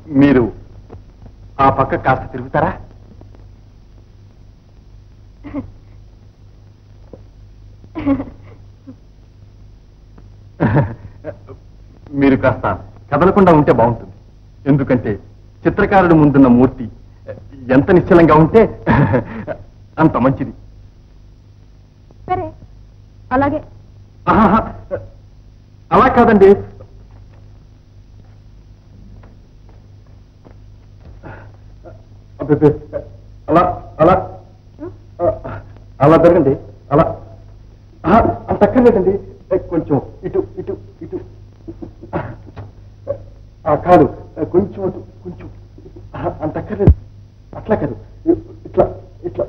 మీరు ఆ పక్క కాస్త తిరుగుతారా? మీరు కాస్త కదలకుండా ఉంటే బాగుంటుంది. ఎందుకంటే చిత్రకారుడు ముందున్న మూర్తి ఎంత నిశ్చలంగా ఉంటే అంత మంచిది. సరే, అలాగే. అలా కాదండి, అలా అలా అలా జరగండి. అలా అంత అక్కర్లేదండి. కొంచెం ఇటు ఇటు ఇటు కాదు, కొంచెం అటు కొంచెం అంత అక్కర్లేదు. అట్లా కాదు, ఇట్లా ఇట్లా.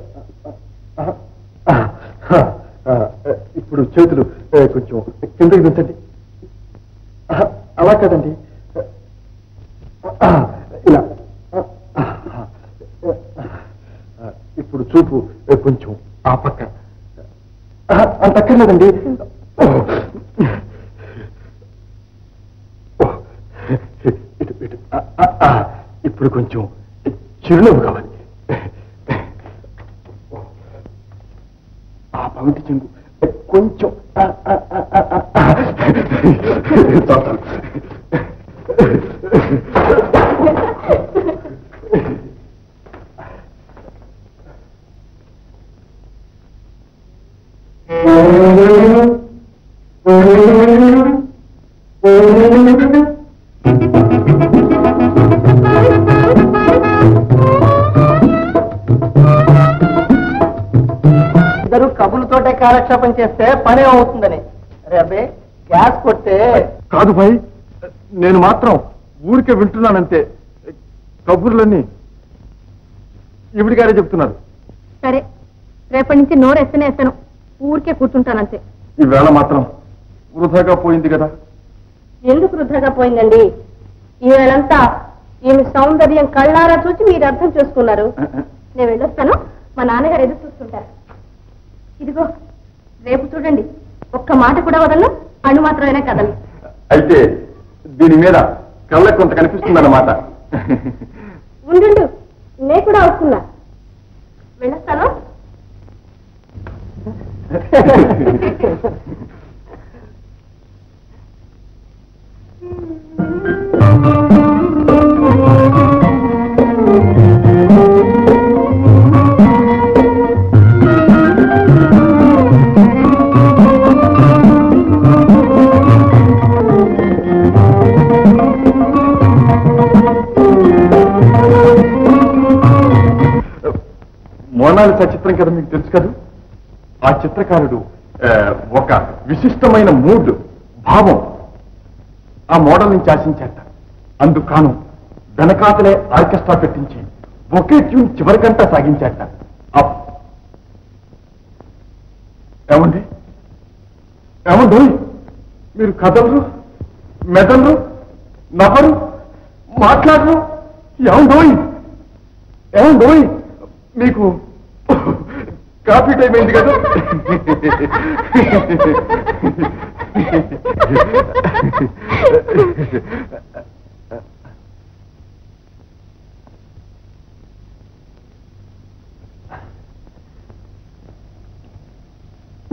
ఇప్పుడు చేతులు కొంచెం కిందకి దించండి. అలా కాదండి, ఇలా. ఇప్పుడు చూపు కొంచెం ఆ పక్క. అంత అక్కర్లేదండి. ఇటు ఇటు. ఇప్పుడు కొంచెం చిరునవ్వు కావాలి. ఆ పవిటి చెంగు కొంచెం చాలు. ఇద్దరు కబులతోటే కాలక్షేపం చేస్తే పని అవుతుందని. అరే అబ్బే, గ్యాస్ కొట్టే. కాదు భాయ్, నేను మాత్రం ఊరికే వింటున్నానంతే. కబుర్లన్నీ ఇవిడి గారే చెప్తున్నారు. సరే, రేపటి నుంచి నోరు ఎత్తను, ఊరికే కూర్చుంటానంతే. ఈవేళ మాత్రం వృధాగా పోయింది కదా. ఎందుకు వృధాగా పోయిందండి? ఈ వేళంతా ఈమె సౌందర్యం కళ్ళారా చూసి మీరు అర్థం చేసుకున్నారు. నేను వెళ్ళొస్తాను, మా నాన్నగారు ఎదురు చూస్తుంటారు. ఇదిగో రేపు చూడండి, ఒక్క మాట కూడా వదలను, అణు మాత్రమైనా కదలు. అయితే దీని మీద కళ్ళకు కొంత కనిపిస్తుందన్నమాట. ఉండు, నేను కూడా వస్తున్నా. వెళ్ళొస్తాను. మోనాలిసా చిత్రం కదా మీకు తెలుసు కదా. ఆ చిత్రకారుడు ఒక విశిష్టమైన మూడ్, భావం ఆ మోడల్ నుంచి ఆశించాట. అందుకాను వెనకాతలే ఆర్కెస్ట్రా పెట్టించి ఒకే ట్యూన్ చివరికంటా సాగించాట. ఏమండి ఏమండి, మీరు కదలరు, మెదలరు, నవ్వరు, మాట్లాడరు. ఏమండోయ్ ఏమండోయ్, మీకు కాఫీ టైం అయింది కదా.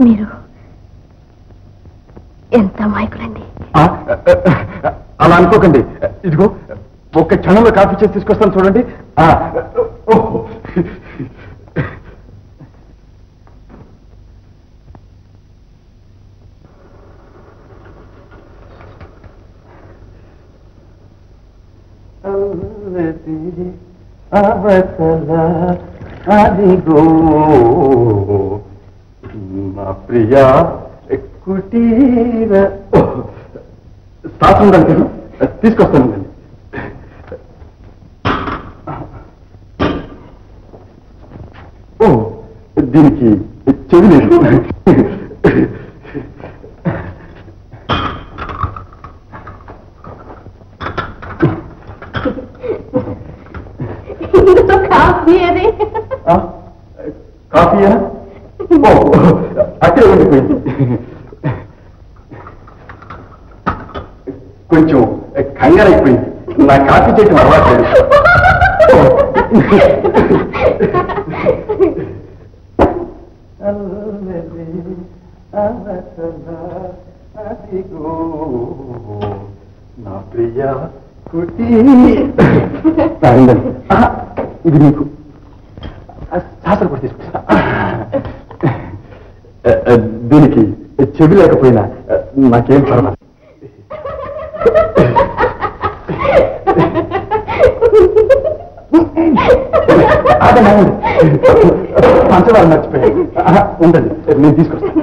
మీరు ఎంత అమాయకులండి. అలా అనుకోకండి. ఇదిగో ఒక్క క్షణంలో కాఫీ చేసి తీసుకొస్తాను చూడండి. అదిగో మా ప్రియా కుటీర శాస్త్రం దానికి తీసుకొస్తాను. ఓ, దీనికి చెవి లేదు. కాఫీయా? ఓ, అక్కడే ఉండిపోయింది. కొంచెం కంగారైపోయింది. నా కాఫీ చేయటం అలవాట్లేదు. నా ప్రియ కుటి ఇది నీకు శాస్త్రం కూడా తీసుకుంటా. దీనికి చెవి లేకపోయినా నాకేం పర్వాలేదు. పంచదార మర్చిపోయాయి. ఉండండి, నేను తీసుకొస్తాను.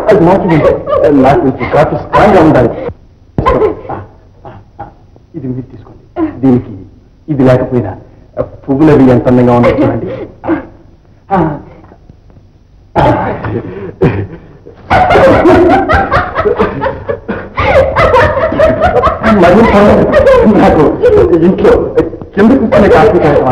అది నాకు కాఫీ స్ట్రాంగ్ గా ఉండాలి. ఇది మీరు తీసుకోండి. దీనికి ఇది లేకపోయినా పువ్వులు అవి ఎంత అందంగా ఉన్నాయి చూడండి. నాకు ఇంట్లో కింద కూర్చునే కాఫీ తాగడం